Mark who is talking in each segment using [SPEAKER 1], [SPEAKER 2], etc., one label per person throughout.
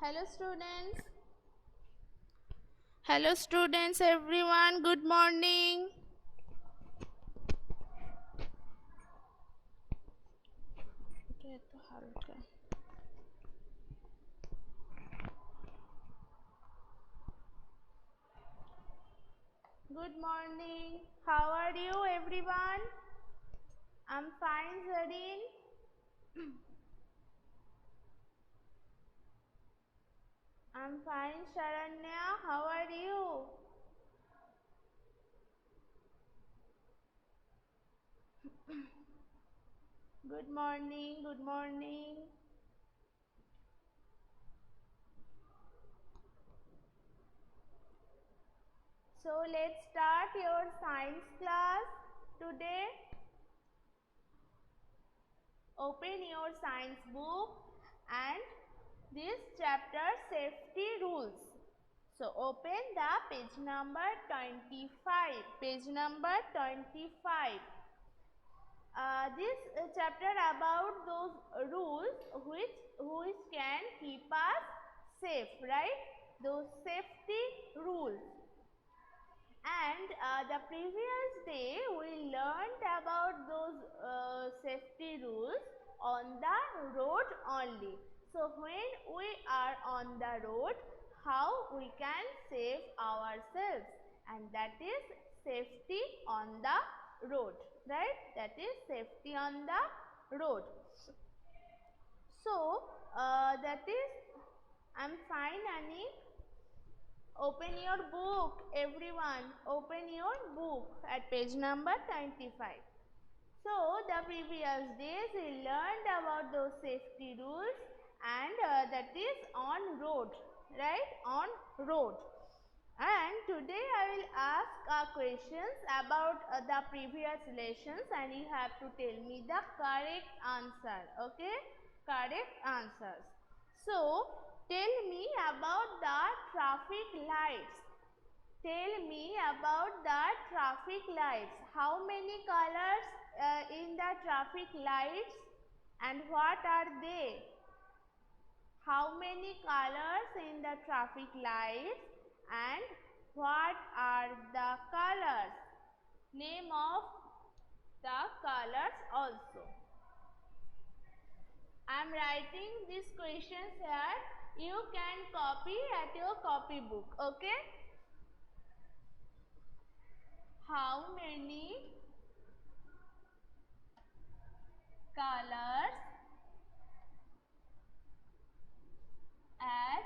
[SPEAKER 1] Hello students. Hello students everyone. Good morning. Good morning. How are you everyone? I'm fine, Zareen. I'm fine, Sharanya. How are you? Good morning. Good morning. So let's start your science class today. Open your science book and this chapter safety rules. So open the page number 25. Page number 25. This chapter about those rules which can keep us safe, right? Those safety rules. And the previous day we learned about those safety rules on the road only. So when we are on the road, how we can save ourselves, and that is safety on the road, right? That is safety on the road. So that is, I'm fine, Annie. Open your book, everyone. Open your book at page number 25. So, the previous days we learned about those safety rules and that is on road, right? On road. And today I will ask questions about the previous lessons and you have to tell me the correct answer, okay? Correct answers. So, tell me about the traffic lights. Tell me about the traffic lights. How many colors in the traffic lights and what are they? How many colors in the traffic lights and what are the colors? Name of the colors also. I am writing these questions here. You can copy at your copy book, okay? How many colors at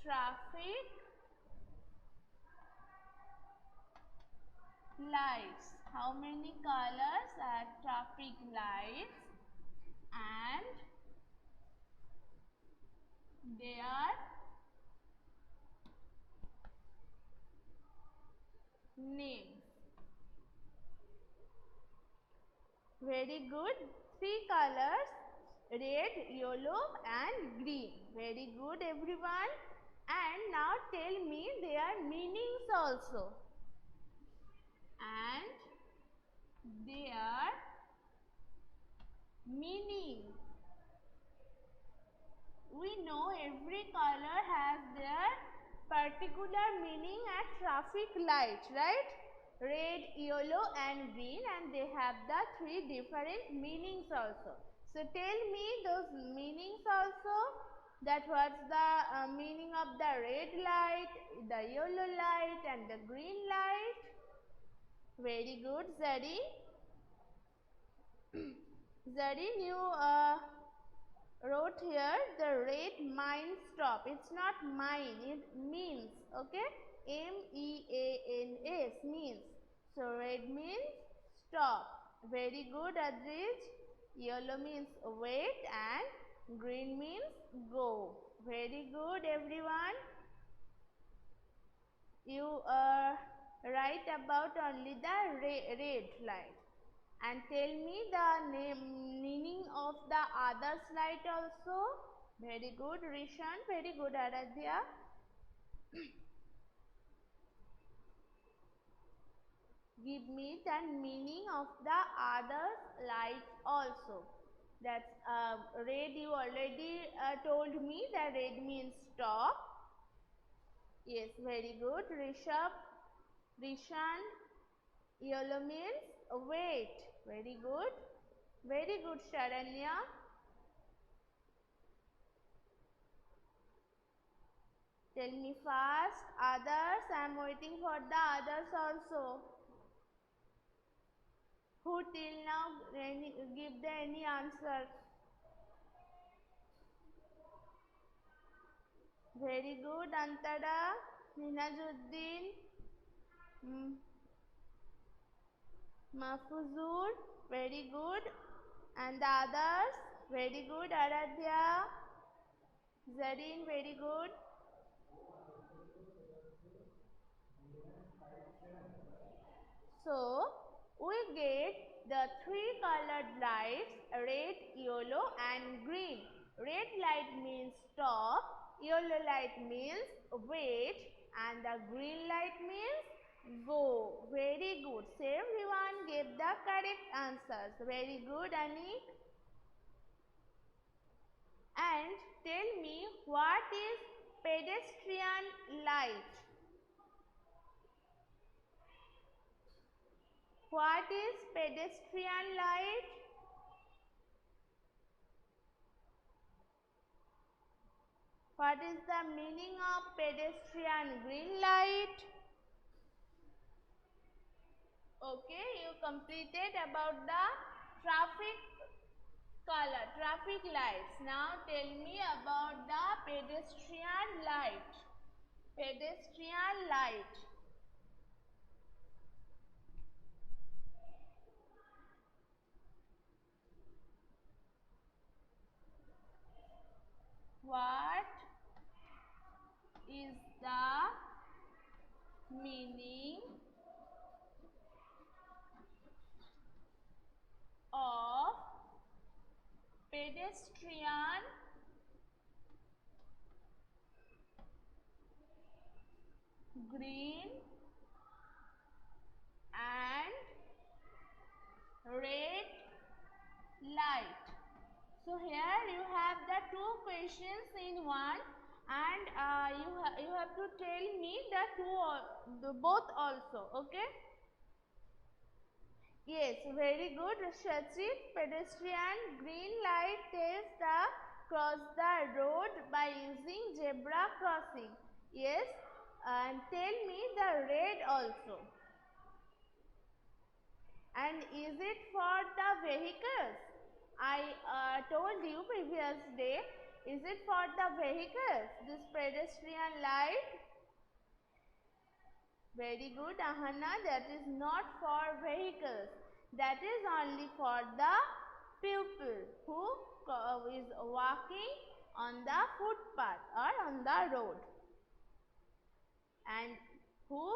[SPEAKER 1] traffic lights? How many colors at traffic lights and their names? Very good. Three colors, red, yellow and green. Very good everyone. And now tell me their meanings also. And their meaning. We know every color has their particular meaning at traffic lights, right? Red, yellow and green, and they have the three different meanings also. So tell me those meanings also, that what's the meaning of the red light, the yellow light and the green light. Very good, Zari. Zari, you wrote here the red mine stop. It's not mine, it means, okay? MEANS means. So red means stop. Very good, Adrij. Yellow means wait and green means go. Very good everyone. You write about only the red light. And tell me the meaning of the other slide also. Very good, Rishan. Very good, Aradhya. Give me the meaning of the other light also. That's red. You already told me that red means stop. Yes, very good. Rishabh, Rishan, yellow means wait. Very good. Very good, Sharanya. Tell me fast. Others, I am waiting for the others also. Who till now give the any answer? Very good, Antada, Minajuddin, Mahfuzur, very good. And the others, very good. Aradhya, Zareen, very good. So, we get the three colored lights, red, yellow and green. Red light means stop, yellow light means wait and the green light means go. Very good. So, everyone gave the correct answers. Very good, Anik. And tell me, what is pedestrian light? What is pedestrian light? What is the meaning of pedestrian green light? Okay, you completed about the traffic color, traffic lights. Now tell me about the pedestrian light. Pedestrian light. What is the meaning of pedestrian green and red light? So here you have the two questions in one, and you have to tell me the both also. Okay. Yes, very good, Shachit. Pedestrian green light tells the cross the road by using zebra crossing. Yes, and tell me the red also. And is it for the vehicles? I told you previous day. Is it for the vehicles? This pedestrian light? Very good, Ahana. That is not for vehicles. That is only for the people who is walking on the footpath or on the road, and who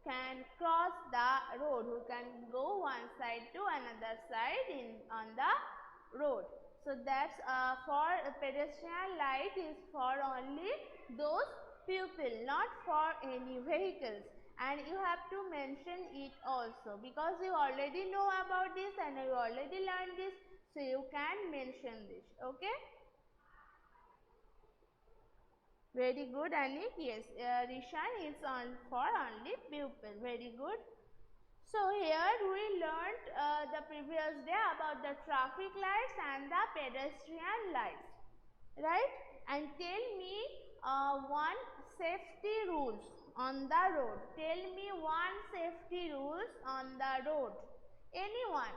[SPEAKER 1] can cross the road, who can go one side to another side on the road. So that's for pedestrian light is for only those people, not for any vehicles. And you have to mention it also, because you already know about this and you already learned this, so you can mention this. Okay. Very good, Anik. Yes, Rishan is on for only pupil. Very good. So here we learnt the previous day about the traffic lights and the pedestrian lights, right? And tell me one safety rules on the road. Tell me one safety rules on the road. Anyone?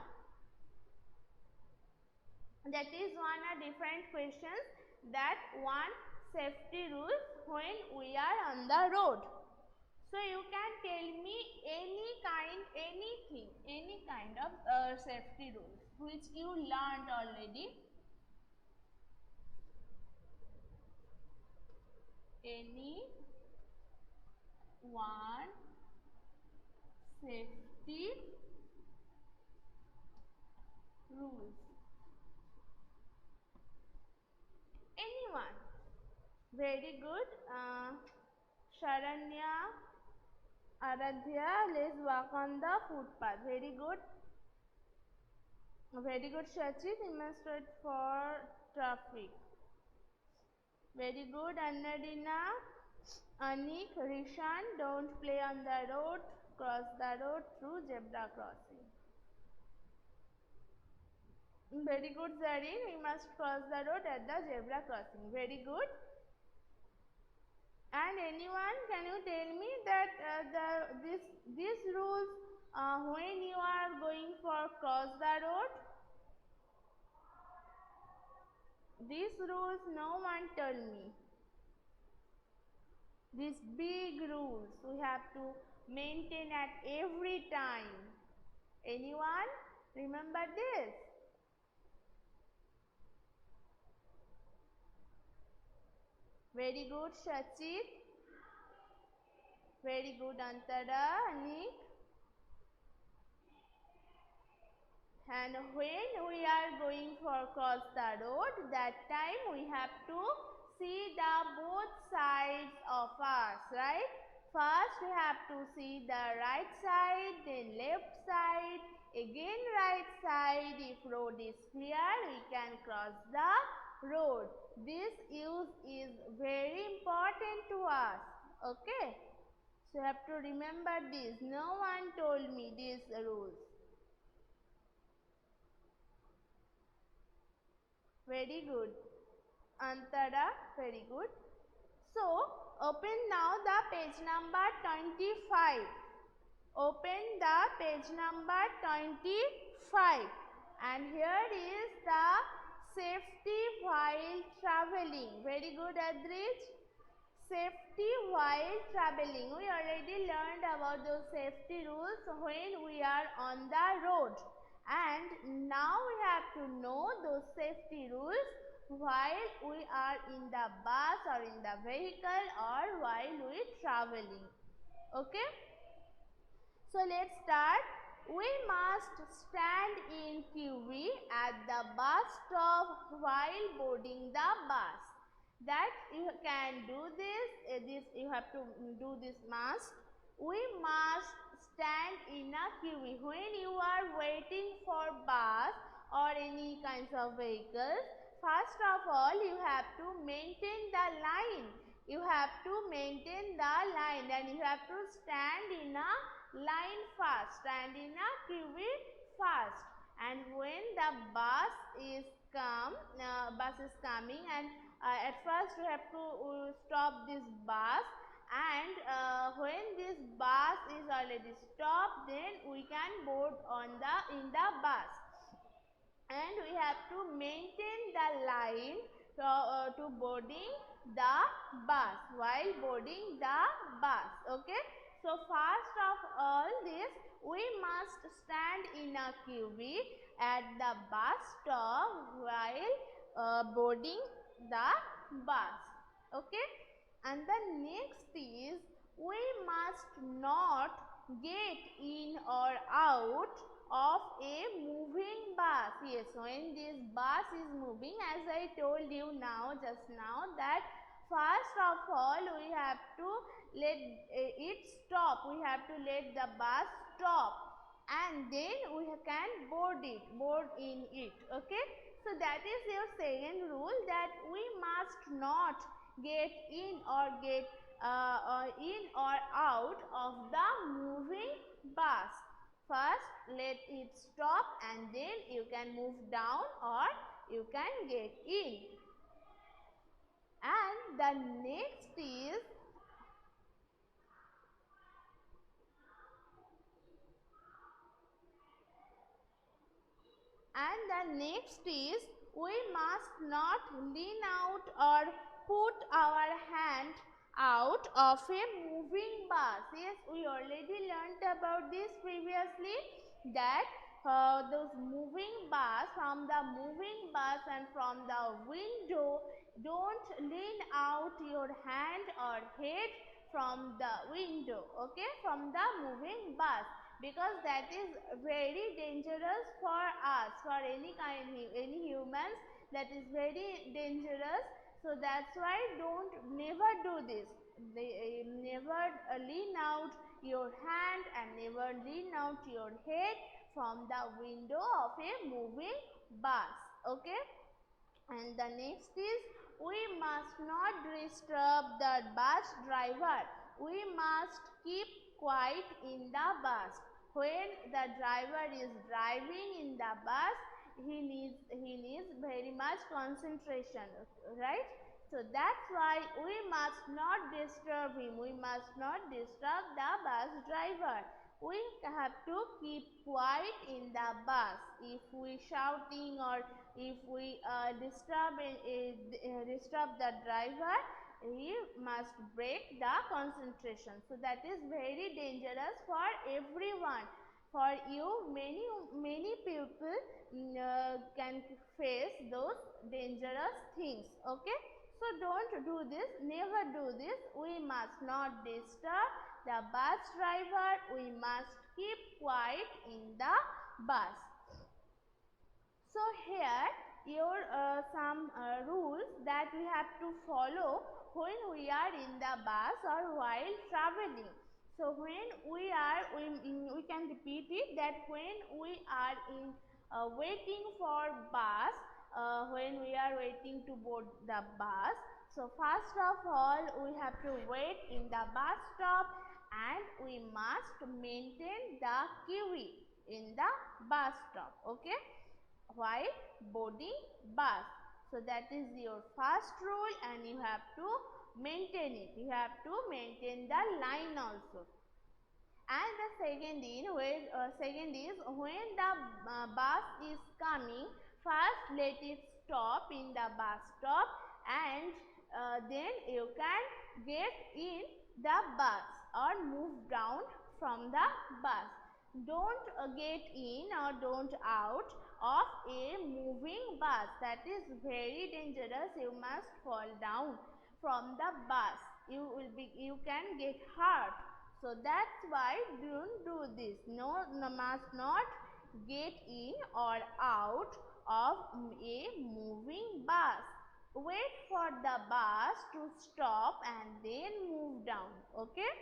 [SPEAKER 1] That is one of different questions. That one safety rules when we are on the road. So you can tell me any kind of safety rules which you learned already. Any one safety rules. Anyone? Very good. Sharanya, Aradhya, let's walk on the footpath. Very good. Very good, Shachit. You must wait for traffic. Very good, Annadina. Anik, Rishan, don't play on the road. Cross the road through zebra crossing. Very good, Zareen. We must cross the road at the zebra crossing. Very good. And anyone, can you tell me that these rules when you are going for cross the road? These rules no one tell me. These big rules we have to maintain at every time. Anyone remember this? Very good, Shachit. Very good, Antara, Anik. And when we are going for cross the road, that time we have to see the both sides of us, right? First we have to see the right side, then left side, again right side. If road is clear, we can cross the road. This use is very important to us, okay? So you have to remember this. No one told me these rules. Very good. Antara, very good. So, open now the page number 25. Open the page number 25. And here is the safety while traveling. Very good, Adrij. Safety while traveling. We already learned about those safety rules when we are on the road. And now we have to know those safety rules while we are in the bus or in the vehicle or while we traveling. Okay? So let's start. We must stand in queue at the bus stop while boarding the bus. That you can do this you have to do this must. We must stand in a queue when you are waiting for bus or any kinds of vehicles. First of all, you have to maintain the line. You have to maintain the line and you have to stand in a line fast, stand in a queue fast. And when the bus is coming and at first we have to stop this bus, and when this bus is already stopped, then we can board in the bus. And we have to maintain the line to boarding the bus while boarding the bus. Okay. So first of all this, we must stand in a queue at the bus stop while boarding the bus. Okay. And the next is, we must not get in or out of a moving bus. Yes, when this bus is moving, as I told you just now, that first of all we have to let it stop. We have to let the bus stop and then we can board in it. Okay. So that is your second rule, that we must not get in or out of the moving bus. First let it stop and then you can move down or you can get in. And the next is, we must not lean out or put our hand out of a moving bus. Yes, we already learnt about this previously, that those moving bus, from the moving bus and from the window, don't lean out your hand or head from the window, okay, from the moving bus, because that is very dangerous for us, for any humans. That is very dangerous. So that's why never do this. Never lean out your hand and never lean out your head from the window of a moving bus. Okay. And the next is, we must not disturb the bus driver. We must keep quiet in the bus. When the driver is driving in the bus, he needs very much concentration, right? So that's why we must not disturb him. We must not disturb the bus driver. We have to keep quiet in the bus. If we shouting or if we disturb the driver, he must break the concentration. So that is very dangerous for everyone. For you, many people can face those dangerous things. Okay. So don't do this, never do this. We must not disturb the bus driver. We must keep quiet in the bus. So here your some rules that we have to follow when we are in the bus or while traveling. So when we can repeat it, that when we are in waiting for bus, when we are waiting to board the bus, so first of all we have to wait in the bus stop and we must maintain the queuing in the bus stop. Okay, while boarding bus. So that is your first rule and you have to maintain it. You have to maintain the line also. And the second is when the bus is coming, first let it stop in the bus stop and then you can get in the bus or move down from the bus. Don't get in or don't out of a moving bus. That is very dangerous. You must fall down from the bus. You can get hurt. So that's why don't do this. No, must not get in or out of a moving bus. Wait for the bus to stop and then move down. Okay.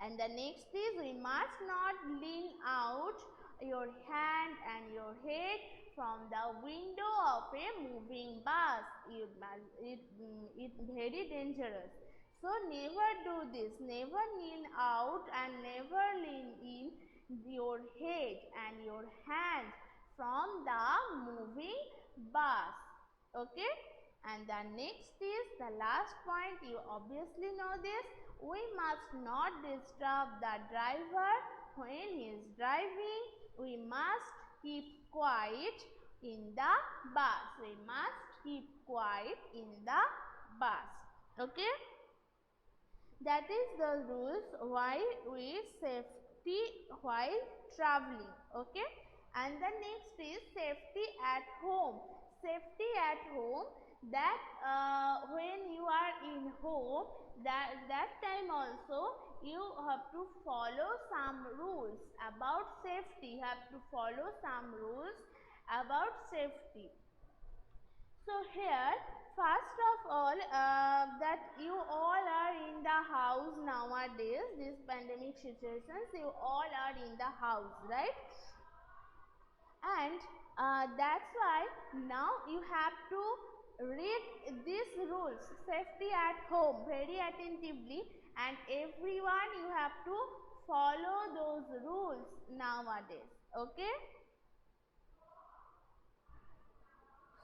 [SPEAKER 1] And the next is, we must not lean out your hand and your head from the window of a moving bus. It's very dangerous. So never do this. Never lean out and never lean in your head and your hand from the moving bus. Okay. And the next is the last point. You obviously know this. We must not disturb the driver when he is driving. We must keep quiet in the bus. We must keep quiet in the bus. Okay. That is the rules why we safety while traveling. Okay. And the next is safety at home. Safety at home, that when you are in home, that time also you have to follow some rules about safety. You have to follow some rules about safety. So here, first of all, that you all are in the house nowadays, this pandemic situations, you all are in the house, right? And that's why now you have to read these rules, safety at home, very attentively, and everyone you have to follow those rules nowadays. Okay.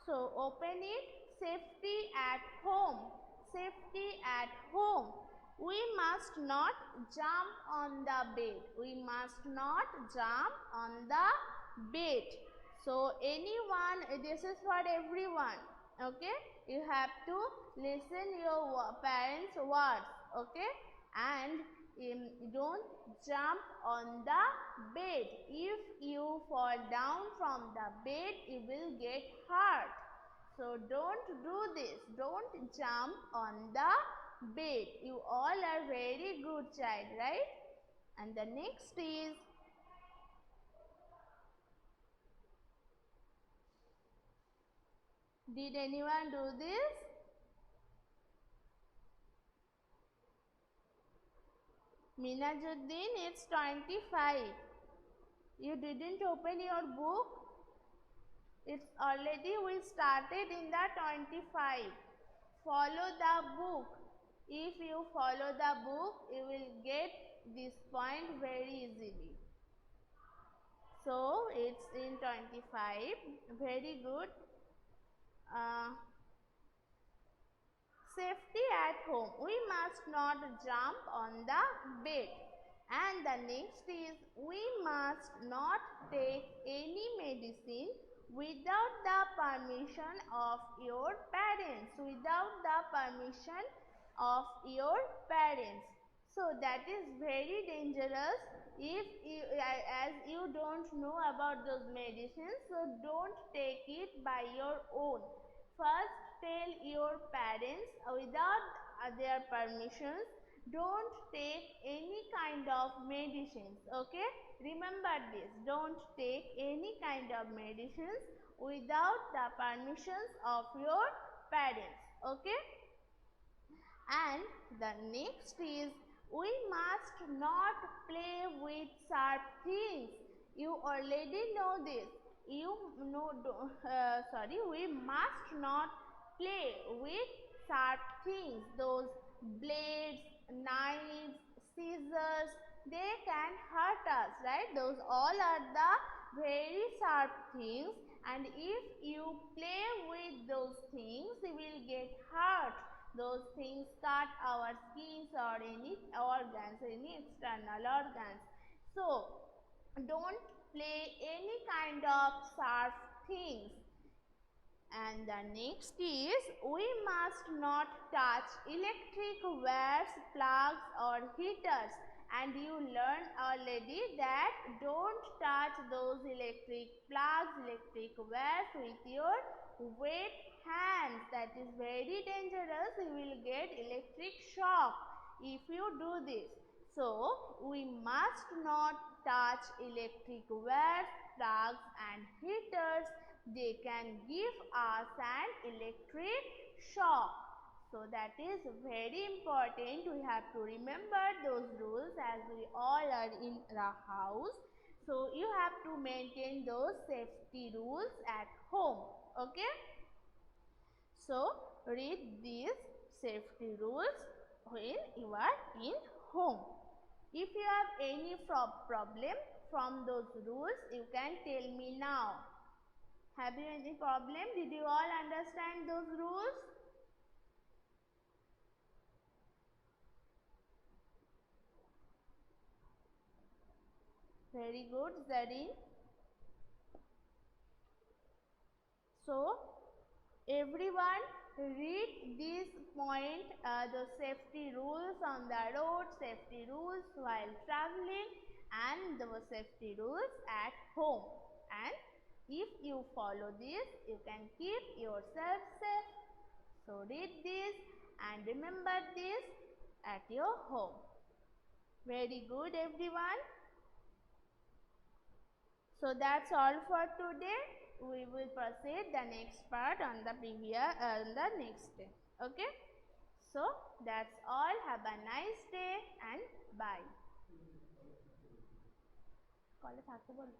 [SPEAKER 1] So open it. Safety at home. Safety at home. We must not jump on the bed. We must not jump on the bed. So anyone, this is for everyone. Okay. You have to listen your parents' words. Okay. And don't jump on the bed. If you fall down from the bed, you will get hurt. So don't do this. Don't jump on the bed. You all are very good child, right? And the next is, did anyone do this? Minajuddin, it's 25. You didn't open your book? It's already we started in the 25. Follow the book. If you follow the book, you will get this point very easily. So it's in 25. Very good. Safety at home. We must not jump on the bed. And the next is, we must not take any medicine without the permission of your parents. Without the permission of your parents. So that is very dangerous. If you, as you don't know about those medicines, so don't take it by your own. First, tell your parents without their permissions. Don't take any kind of medicines. Okay, remember this. Don't take any kind of medicines without the permissions of your parents. Okay, and the next is, we must not play with sharp things. You already know this. You know, we must not play with sharp things. Those blades, knives, scissors, they can hurt us, right? Those all are the very sharp things, and if you play with those things, you will get hurt. Those things cut our skins or any organs, any external organs. So don't play any kind of sharp things. And the next is, we must not touch electric wires, plugs or heaters. And you learned already that don't touch those electric plugs, electric wires with your wet hands. That is very dangerous. You will get electric shock if you do this. So we must not touch electric wires, plugs and heaters. They can give us an electric shock. So that is very important. We have to remember those rules as we all are in the house. So you have to maintain those safety rules at home. Okay. So read these safety rules when you are in home. If you have any problem from those rules, you can tell me now. Have you any problem? Did you all understand those rules? Very good, Zareen. So, everyone read this point, the safety rules on the road, safety rules while traveling, and the safety rules at home. And if you follow this, you can keep yourself safe. So read this and remember this at your home. Very good, everyone. So that's all for today. We will proceed the next part on the the next day. Okay. So that's all. Have a nice day and bye. কলে থাকতে বলো